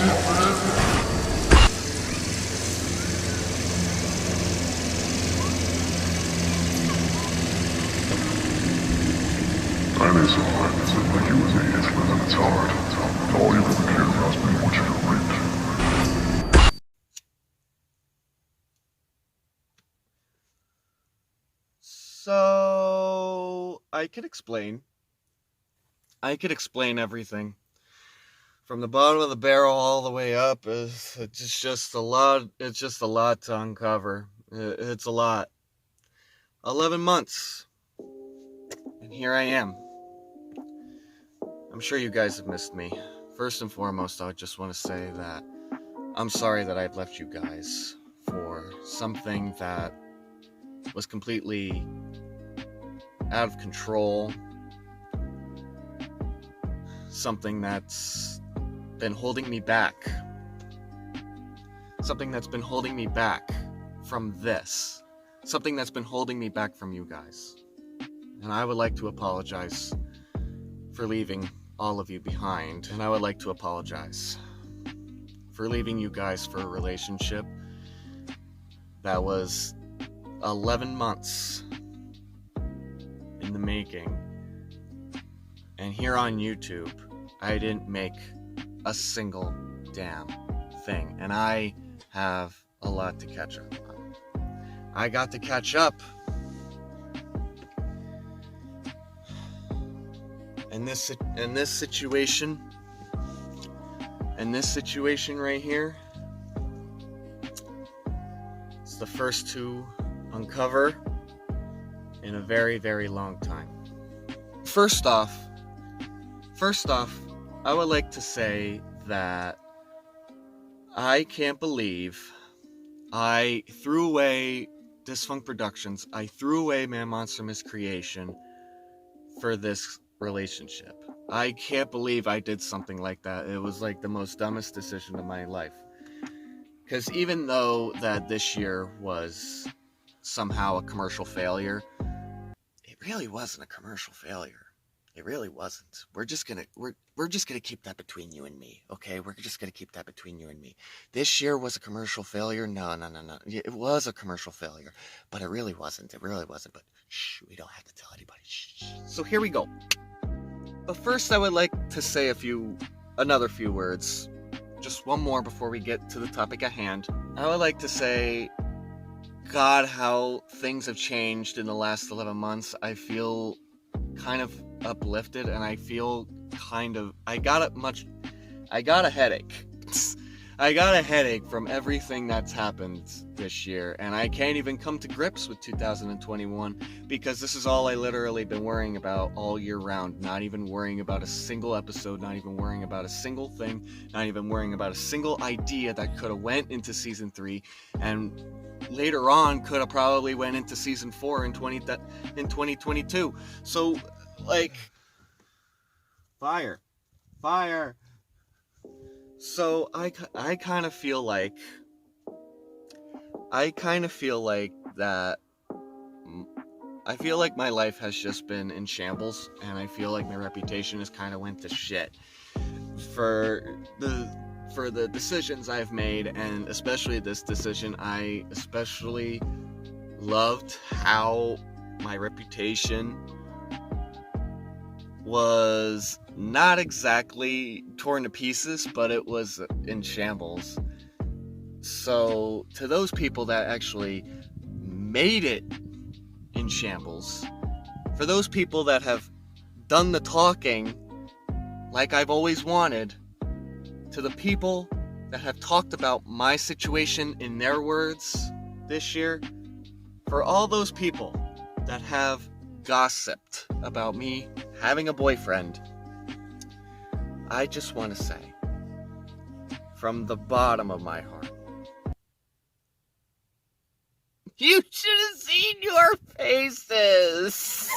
Like you was a Hitler and it's hard. All you ever cared about is being what you raped. So I could explain everything from the bottom of the barrel all the way up. It's just a lot to uncover. It's a lot. 11 months, and here I am. I'm sure you guys have missed me. First and foremost, I just want to say that I'm sorry that I've left you guys for something that was completely out of control. Something that's been holding me back. Something that's been holding me back from this. Something that's been holding me back from you guys. And I would like to apologize for leaving all of you behind. And I would like to apologize for leaving you guys for a relationship that was 11 months in the making. And here on YouTube, I didn't make a single damn thing. And I have a lot to catch up on. I got to catch up. And this situation right here, it's the first to uncover in a very, very long time. First off, I would like to say that I can't believe I threw away Dysfunct Productions. I threw away Man Monster Miscreation for this relationship. I can't believe I did something like that. It was like the most dumbest decision of my life. Because even though that this year was somehow a commercial failure, it really wasn't a commercial failure. It really wasn't. We're just gonna keep that between you and me, okay? We're just gonna keep that between you and me. This year was a commercial failure. No. It was a commercial failure, but it really wasn't. It really wasn't. But shh, we don't have to tell anybody. Shh. So here we go. But first, I would like to say another few words. Just one more before we get to the topic at hand. I would like to say, God, how things have changed in the last 11 months. I feel kind of uplifted, and I feel I got a headache. I got a headache from everything that's happened this year, and I can't even come to grips with 2021 because this is all I literally been worrying about all year round. Not even worrying about a single episode, not even worrying about a single thing, not even worrying about a single idea that could have went into season 3 and later on could have probably went into season 4 in 2022. So like fire. So I kind of feel like that. I feel like my life has just been in shambles, and I feel like my reputation has kind of went to shit for the decisions I've made, and especially this decision. I especially loved how my reputation was not exactly torn to pieces, but it was in shambles. So to those people that actually made it in shambles, for those people that have done the talking like I've always wanted, to the people that have talked about my situation in their words this year, for all those people that have gossiped about me having a boyfriend, I just want to say, from the bottom of my heart, you should have seen your faces.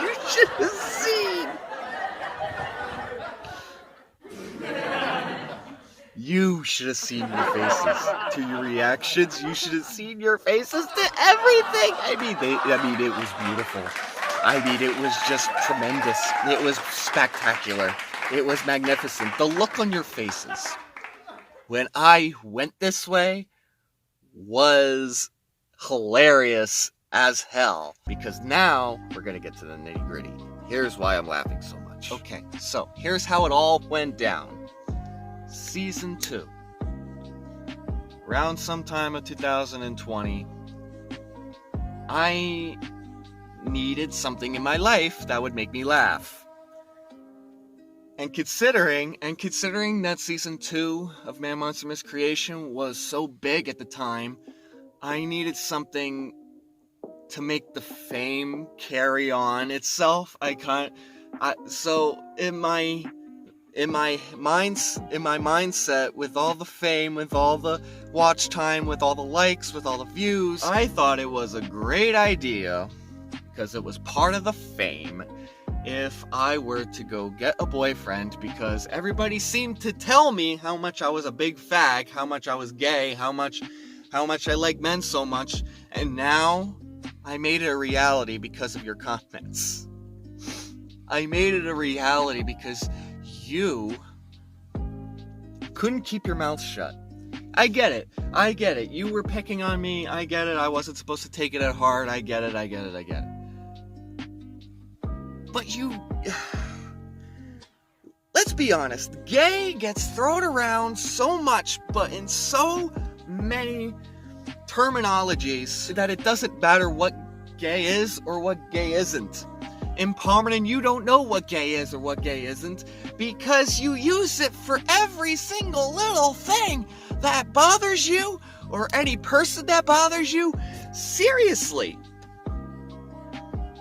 You should have seen. You should have seen your faces to your reactions. You should have seen your faces to everything. I mean, it was beautiful. I mean, it was just tremendous. It was spectacular. It was magnificent. The look on your faces when I went this way was hilarious as hell. Because now we're going to get to the nitty gritty. Here's why I'm laughing so much. Okay, so here's how it all went down. Season 2. Around sometime of 2020, I needed something in my life that would make me laugh. And considering that season 2 of Man Monster Miscreation was so big at the time, I needed something to make the fame carry on itself. So in my mindset, with all the fame, with all the watch time, with all the likes, with all the views, I thought it was a great idea, because it was part of the fame, if I were to go get a boyfriend, because everybody seemed to tell me how much I was a big fag, how much I was gay, how much I like men so much, and now I made it a reality because of your comments. I made it a reality because you couldn't keep your mouth shut. I get it. You were picking on me. I get it. I wasn't supposed to take it at heart. I get it. But you... Let's be honest. Gay gets thrown around so much, but in so many terminologies that it doesn't matter what gay is or what gay isn't. In Palmerton, you don't know what gay is or what gay isn't, because you use it for every single little thing that bothers you, or any person that bothers you. Seriously.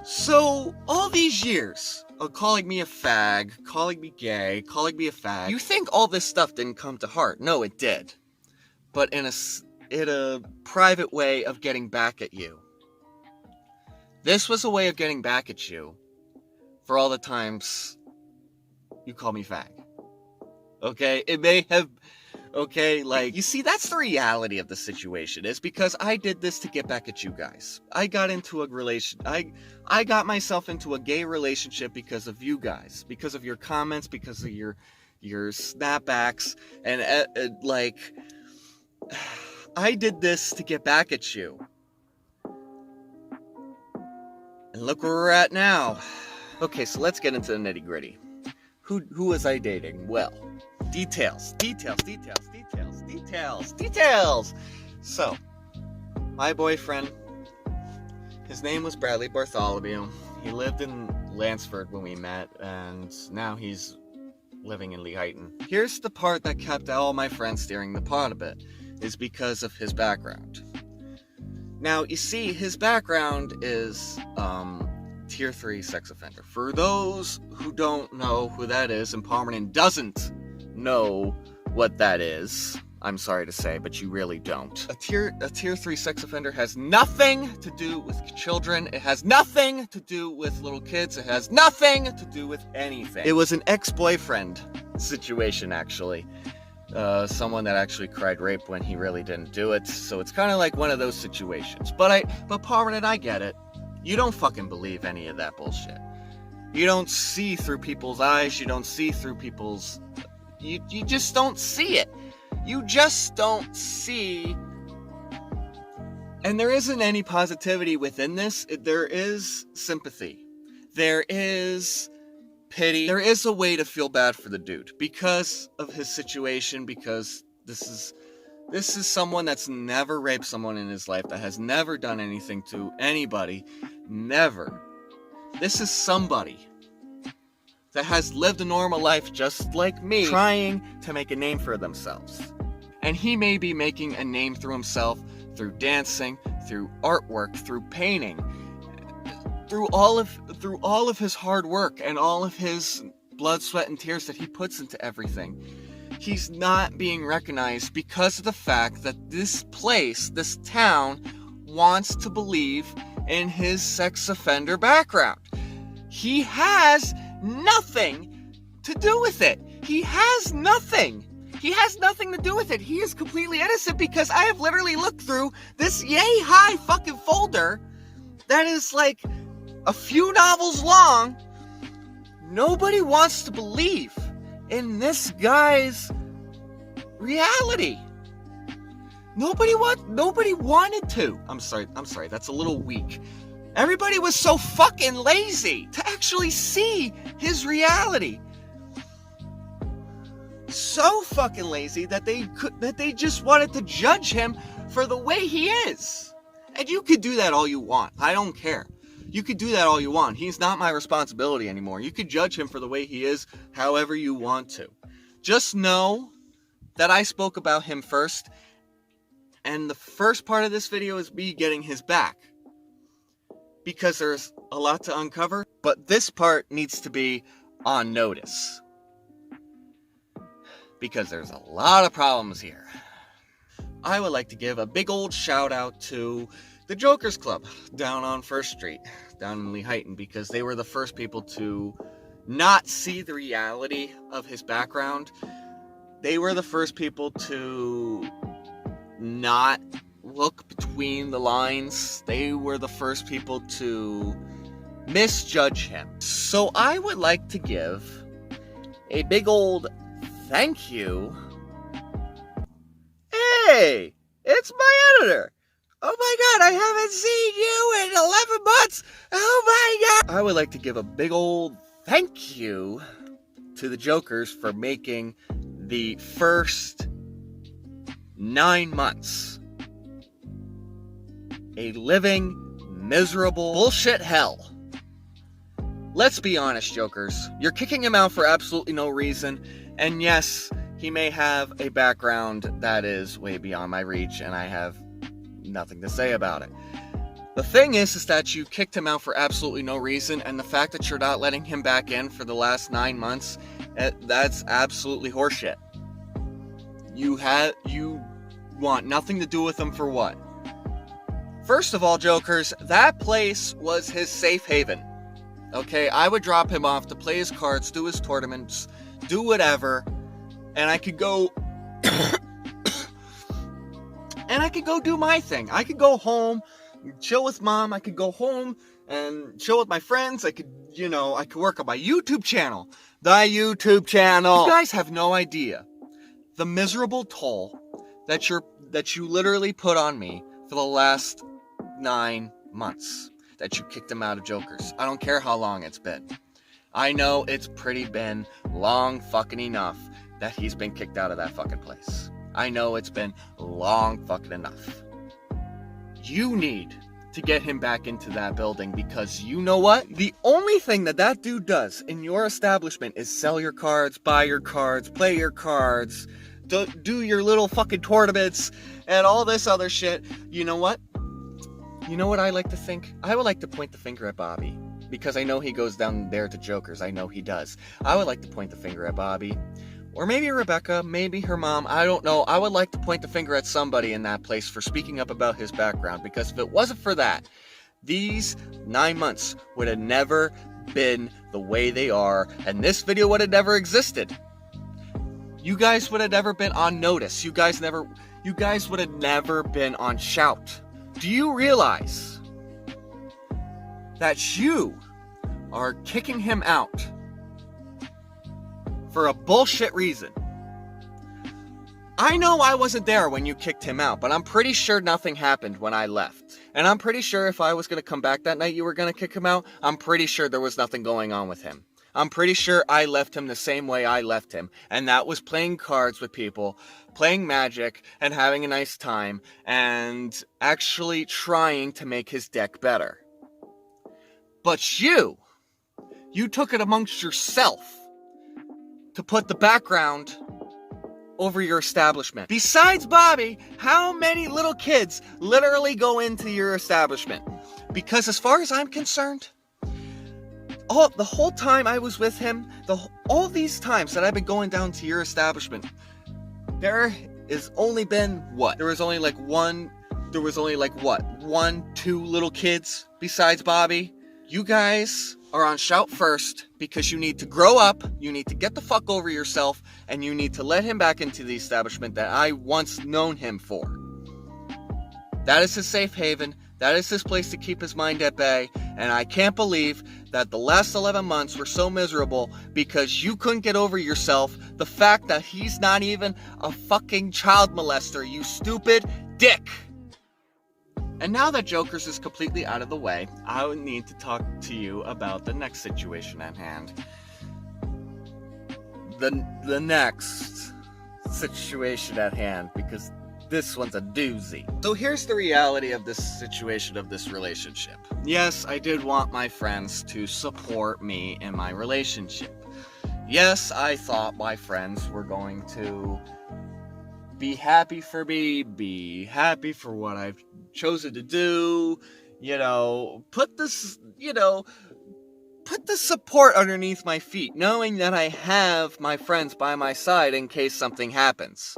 So, all these years of calling me a fag, calling me gay, calling me a fag, you think all this stuff didn't come to heart. No, it did. But in a private way of getting back at you. This was a way of getting back at you for all the times you call me fag. Okay? It may have... Okay, like, you see, that's the reality of the situation, is because I did this to get back at you guys. I got into a I got myself into a gay relationship because of you guys, because of your comments, because of your snapbacks, and like, I did this to get back at you. And look where we're at now. Okay, so let's get into the nitty gritty. Who was I dating? Well, details. So, my boyfriend, his name was Bradley Bartholomew. He lived in Lansford when we met, and now he's living in Lehighton. Here's the part that kept all my friends steering the pot a bit, is because of his background. Now, you see, his background is, Tier 3 sex offender. For those who don't know who that is, and Palmerton doesn't know what that is, I'm sorry to say, but you really don't. A tier 3 sex offender has nothing to do with children. It has nothing to do with little kids. It has nothing to do with anything. It was an ex-boyfriend situation, actually. Someone that actually cried rape when he really didn't do it. So it's kind of like one of those situations. But Palmerton, I get it. You don't fucking believe any of that bullshit. You don't see through people's eyes. You don't see through people's... You just don't see it. You just don't see... And there isn't any positivity within this. There is sympathy. There is pity. There is a way to feel bad for the dude because of his situation, because this is someone that's never raped someone in his life, that has never done anything to anybody. Never. This is somebody that has lived a normal life just like me, trying to make a name for themselves. And he may be making a name through himself, through dancing, through artwork, through painting, through all of his hard work and all of his blood, sweat, and tears that he puts into everything. He's not being recognized because of the fact that this place, this town, wants to believe in his sex offender background. He has nothing to do with it. He has nothing to do with it. He is completely innocent because I have literally looked through this yay high fucking folder that is like a few novels long, nobody wants to believe in this guy's reality. Nobody wanted to. I'm sorry, that's a little weak. Everybody was so fucking lazy to actually see his reality. So fucking lazy that they just wanted to judge him for the way he is. And you could do that all you want. I don't care. You could do that all you want. He's not my responsibility anymore. You could judge him for the way he is however you want to. Just know that I spoke about him first. And the first part of this video is me getting his back. Because there's a lot to uncover. But this part needs to be on notice. Because there's a lot of problems here. I would like to give a big old shout out to the Jokers Club down on 1st Street, down in Lehighton, because they were the first people to not see the reality of his background. They were the first people to not look between the lines. They were the first people to misjudge him. So I would like to give a big old thank you. Hey, it's my editor. Oh my god, I haven't seen you in 11 months. Oh my god. I would like to give a big old thank you to the Jokers for making the first 9 months a living, miserable bullshit hell. Let's be honest, Jokers. You're kicking him out for absolutely no reason. And yes, he may have a background that is way beyond my reach, and I have nothing to say about it. The thing is that you kicked him out for absolutely no reason, and the fact that you're not letting him back in for the last 9 months, that's absolutely horseshit. You want nothing to do with him for what? First of all, Jokers, that place was his safe haven. Okay, I would drop him off to play his cards, do his tournaments, do whatever, and I could go and I could go do my thing. I could go home, chill with mom. I could go home and chill with my friends. I could work on my YouTube channel. The YouTube channel. You guys have no idea the miserable toll that you literally put on me for the last 9 months that you kicked him out of Jokers. I don't care how long it's been. I know it's pretty been long fucking enough that he's been kicked out of that fucking place. I know it's been long fucking enough. You need to get him back into that building, because you know what? The only thing that dude does in your establishment is sell your cards, buy your cards, play your cards, do your little fucking tournaments, and all this other shit. You know what? You know what I like to think? I would like to point the finger at Bobby, because I know he goes down there to Jokers. I know he does. I would like to point the finger at Bobby. Or maybe Rebecca, maybe her mom, I don't know. I would like to point the finger at somebody in that place for speaking up about his background, because if it wasn't for that, these 9 months would have never been the way they are, and this video would have never existed. You guys would have never been on notice. You guys would have never been on shout. Do you realize that you are kicking him out for a bullshit reason? I know I wasn't there when you kicked him out, but I'm pretty sure nothing happened when I left. And I'm pretty sure if I was going to come back that night, you were going to kick him out. I'm pretty sure there was nothing going on with him. I'm pretty sure I left him the same way I left him, and that was playing cards with people, playing Magic, and having a nice time, and actually trying to make his deck better. But you took it amongst yourself to put the background over your establishment. Besides Bobby, how many little kids literally go into your establishment? Because as far as I'm concerned, the whole time I was with him, all these times that I've been going down to your establishment, there has only been what? There was only like one, two little kids besides Bobby. You guys are on shout first because you need to grow up, you need to get the fuck over yourself, and you need to let him back into the establishment that I once known him for. That is his safe haven. That is his place to keep his mind at bay, and I can't believe that the last 11 months were so miserable because you couldn't get over yourself, the fact that he's not even a fucking child molester, you stupid dick! And now that Jokers is completely out of the way, I would need to talk to you about the next situation at hand. The next situation at hand, because this one's a doozy. So here's the reality of this situation, of this relationship. Yes, I did want my friends to support me in my relationship. Yes, I thought my friends were going to be happy for me, be happy for what I've chosen to do, put the support underneath my feet, knowing that I have my friends by my side in case something happens.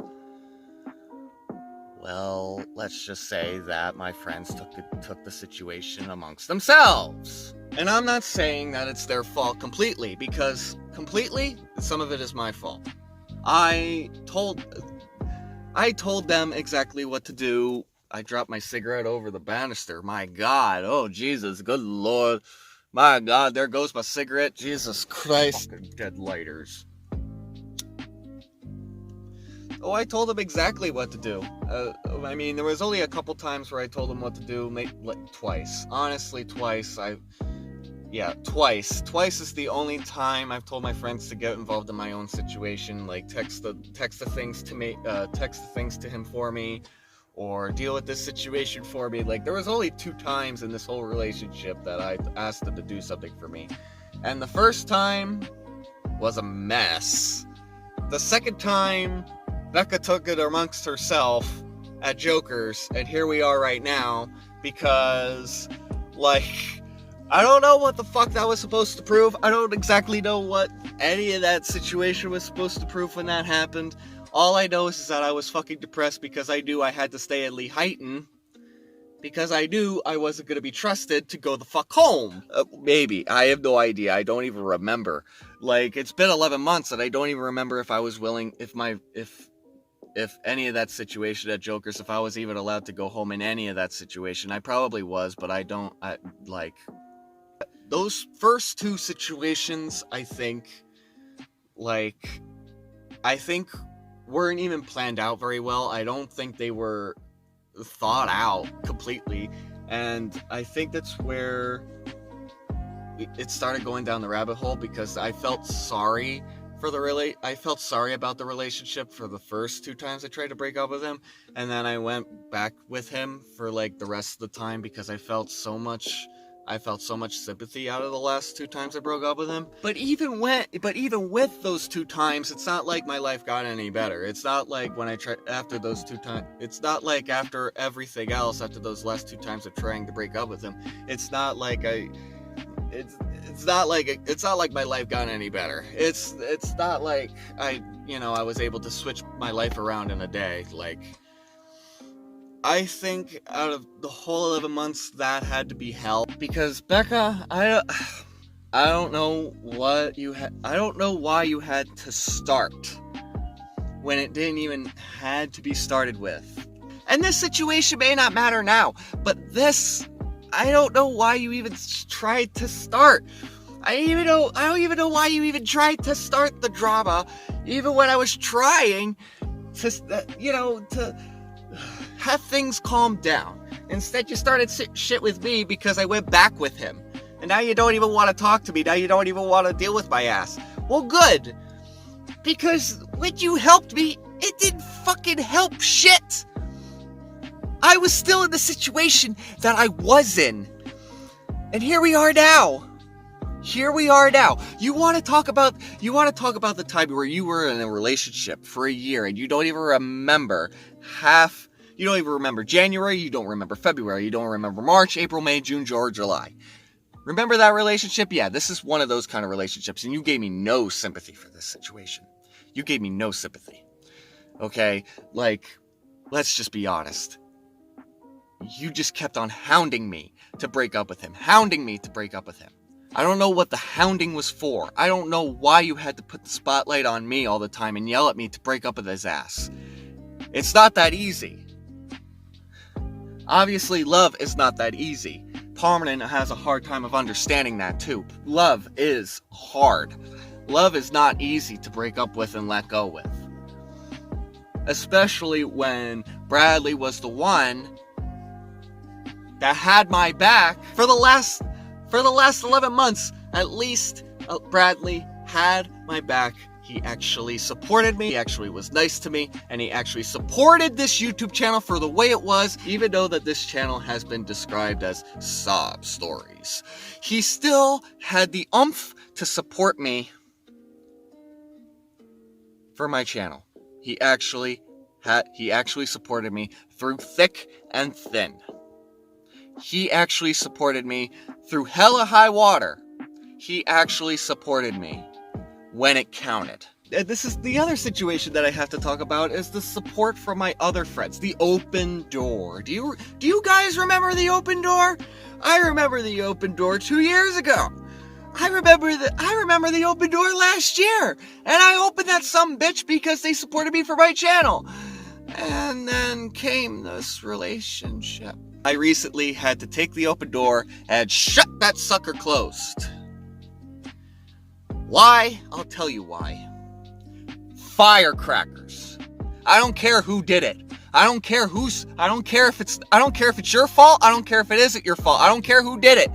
Well, let's just say that my friends took the situation amongst themselves. And I'm not saying that it's their fault completely, because some of it is my fault. I told them exactly what to do. I dropped my cigarette over the banister. My God, oh Jesus, good Lord. My God, there goes my cigarette. Jesus Christ. Fucking dead lighters. Oh, I told him exactly what to do. There was only a couple times where I told him what to do. Twice. Honestly, twice. Twice. Twice is the only time I've told my friends to get involved in my own situation. Like text the things to him for me, or deal with this situation for me. Like, there was only 2 times in this whole relationship that I asked them to do something for me. And the first time was a mess. The second time, Becca took it amongst herself at Jokers, and here we are right now, because, I don't know what the fuck that was supposed to prove. I don't exactly know what any of that situation was supposed to prove when that happened. All I know is that I was fucking depressed because I knew I had to stay at Lehighton, because I knew I wasn't going to be trusted to go the fuck home. Maybe. I have no idea. I don't even remember. It's been 11 months and I don't even remember if I was willing, if any of that situation at Jokers, if I was even allowed to go home in any of that situation. I probably was, but those first 2 situations, I think weren't even planned out very well. I don't think they were thought out completely, and I think that's where it started going down the rabbit hole, because I felt sorry about the relationship for the first 2 times I tried to break up with him, and then I went back with him for the rest of the time because I felt so much sympathy out of the last 2 times I broke up with him. But even with those 2 times, it's not like my life got any better. It's not like after those 2 times. It's not like after everything else, after those last 2 times of trying to break up with him. It's not like it's not like my life got any better. It's not like I was able to switch my life around in a day. I think out of the whole 11 months, that had to be hell, because Becca, I don't know why you had to start when it didn't even had to be started with. And this situation may not matter now, but I don't know why you even tried to start. I don't even know why you even tried to start the drama, even when I was trying to have things calm down. Instead, you started shit with me because I went back with him. And now you don't even want to talk to me. Now you don't even want to deal with my ass. Well, good. Because when you helped me, it didn't fucking help shit. I was still in the situation that I was in. And here we are now. You want to talk about the time where you were in a relationship for a year and you don't even remember you don't even remember January, you don't remember February, you don't remember March, April, May, June, July. Remember that relationship? Yeah, this is one of those kind of relationships, and you gave me no sympathy for this situation. You gave me no sympathy. Okay? Let's just be honest. You just kept on hounding me to break up with him. I don't know what the hounding was for. I don't know why you had to put the spotlight on me all the time and yell at me to break up with his ass. It's not that easy. Obviously, love is not that easy. Prominent has a hard time of understanding that too. Love is hard. Love is not easy to break up with and let go with. Especially when Bradley was the one that had my back for the last 11 months. At least Bradley had my back. He actually supported me, he actually was nice to me, and he actually supported this YouTube channel for the way it was, even though that this channel has been described as sob stories. He still had the oomph to support me for my channel. He actually supported me through thick and thin. He actually supported me through hella high water. He actually supported me when it counted. This is the other situation that I have to talk about, is the support from my other friends. The open door. Do you guys remember the open door? I remember the open door 2 years ago. I remember the open door last year. And I opened that sumbitch because they supported me for my channel. And then came this relationship. I recently had to take the open door and shut that sucker closed. Why? I'll tell you why. Firecrackers. I don't care who did it. I don't care if it's your fault. I don't care if it isn't your fault. I don't care who did it.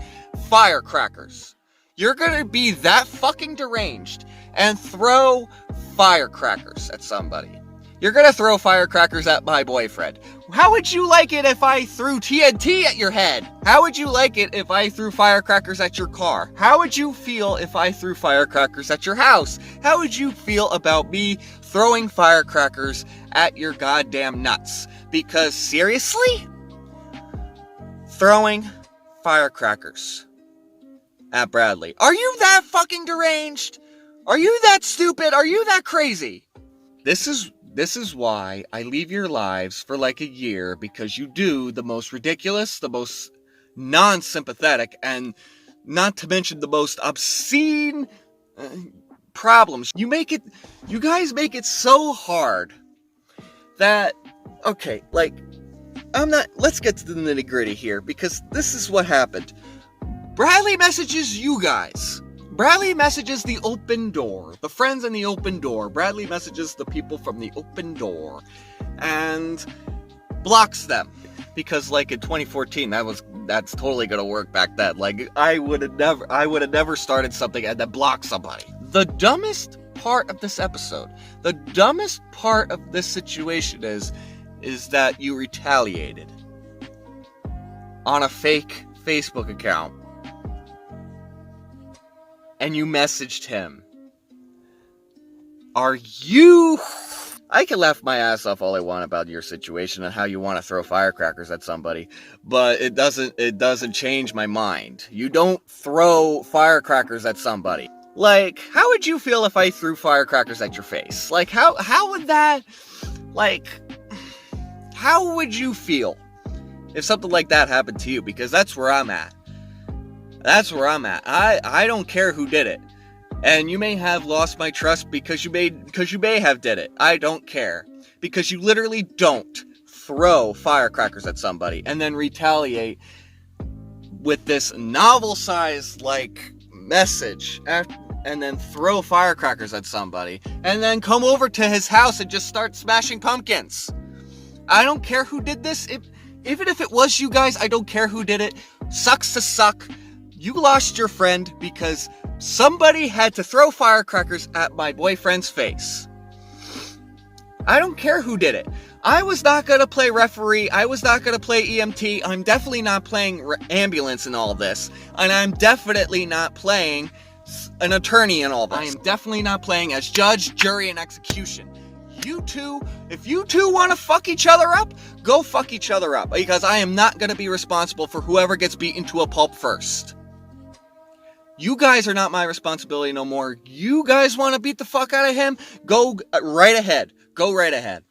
Firecrackers. You're gonna be that fucking deranged and throw firecrackers at somebody. You're gonna throw firecrackers at my boyfriend. How would you like it if I threw TNT at your head? How would you like it if I threw firecrackers at your car? How would you feel if I threw firecrackers at your house? How would you feel about me throwing firecrackers at your goddamn nuts? Because seriously? Throwing firecrackers at Bradley. Are you that fucking deranged? Are you that stupid? Are you that crazy? This is why I leave your lives for like a year, because you do the most ridiculous, the most non-sympathetic, and not to mention the most obscene problems. You guys make it so hard that, okay, like, let's get to the nitty-gritty here, because this is what happened. Bradley messages you guys. Bradley messages the open door, the friends in the open door. Bradley messages the people from the open door and blocks them. Because like in 2014, that's totally gonna work back then. Like I would have never started something and then blocked somebody. The dumbest part of this episode, the dumbest part of this situation is that you retaliated on a fake Facebook account. And you messaged him. I can laugh my ass off all I want about your situation and how you want to throw firecrackers at somebody, but it doesn't change my mind. You don't throw firecrackers at somebody. Like, how would you feel if I threw firecrackers at your face? Like, how would that, like, how would you feel if something like that happened to you? Because that's where I'm at. That's where I'm at. I don't care who did it. And you may have lost my trust because you may have did it. I don't care. Because you literally don't throw firecrackers at somebody and then retaliate with this novel-sized, like, message and then throw firecrackers at somebody and then come over to his house and just start smashing pumpkins. I don't care who did this. Even if it was you guys, I don't care who did it. Sucks to suck. You lost your friend because somebody had to throw firecrackers at my boyfriend's face. I don't care who did it. I was not going to play referee. I was not going to play EMT. I'm definitely not playing ambulance in all this. And I'm definitely not playing an attorney in all this. I am definitely not playing as judge, jury, and execution. You two, if you two want to fuck each other up, go fuck each other up. Because I am not going to be responsible for whoever gets beaten to a pulp first. You guys are not my responsibility no more. You guys want to beat the fuck out of him? Go right ahead. Go right ahead.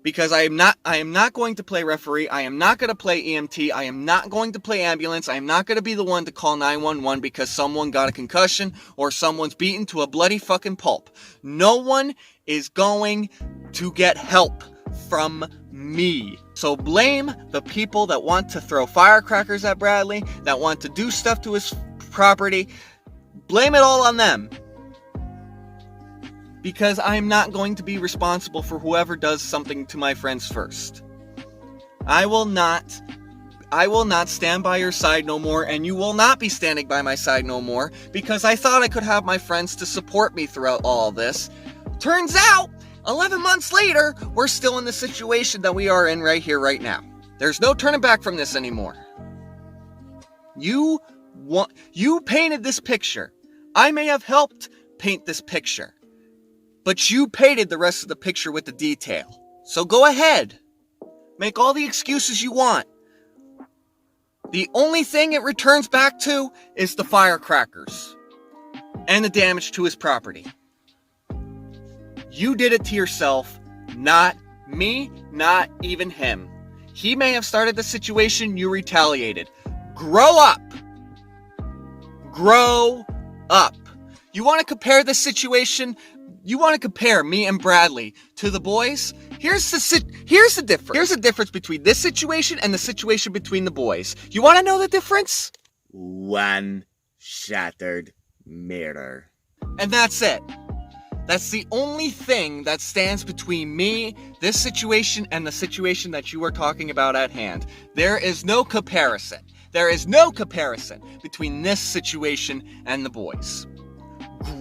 Because I am not going to play referee. I am not going to play EMT. I am not going to play ambulance. I am not going to be the one to call 911 because someone got a concussion or someone's beaten to a bloody fucking pulp. No one is going to get help from me. So blame the people that want to throw firecrackers at Bradley, that want to do stuff to his property. Blame it all on them. Because I'm not going to be responsible for whoever does something to my friends first. I will not stand by your side no more, and you will not be standing by my side no more, because I thought I could have my friends to support me throughout all this. Turns out, 11 months later, we're still in the situation that we are in right here, right now. There's no turning back from this anymore. You painted this picture. I may have helped paint this picture, but you painted the rest of the picture with the detail. So go ahead. Make all the excuses you want. The only thing it returns back to is the firecrackers and the damage to his property. You did it to yourself, not me, not even him. He may have started the situation, you retaliated. Grow up. Grow up. You want to compare the situation? You want to compare me and Bradley to the boys? Here's the difference. Here's the difference between this situation and the situation between the boys. You want to know the difference? One shattered mirror. And that's it. That's the only thing that stands between me, this situation, and the situation that you are talking about at hand. There is no comparison. There is no comparison between this situation and the boys.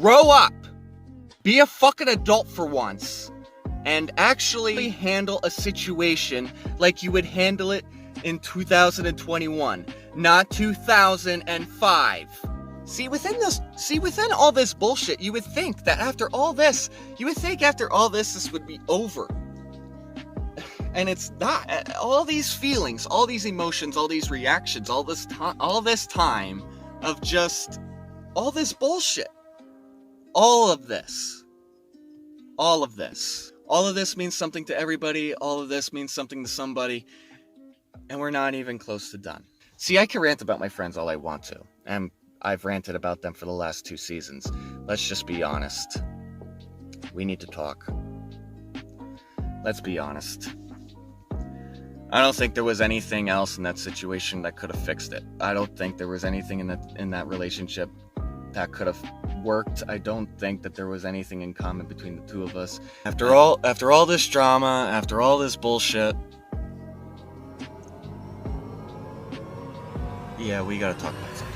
Grow up. Be a fucking adult for once. And actually handle a situation like you would handle it in 2021, not 2005. See, within all this bullshit, you would think that after all this, this would be over. And it's not. All these feelings, all these emotions, all these reactions, all this time of just all this bullshit. All of this means something to everybody. All of this means something to somebody. And we're not even close to done. See, I can rant about my friends all I want to. And I've ranted about them for the last 2 seasons. Let's just be honest. We need to talk. Let's be honest. I don't think there was anything else in that situation that could have fixed it. I don't think there was anything in that relationship that could have worked. I don't think that there was anything in common between the two of us. After all this drama, after all this bullshit, yeah, we gotta talk about something.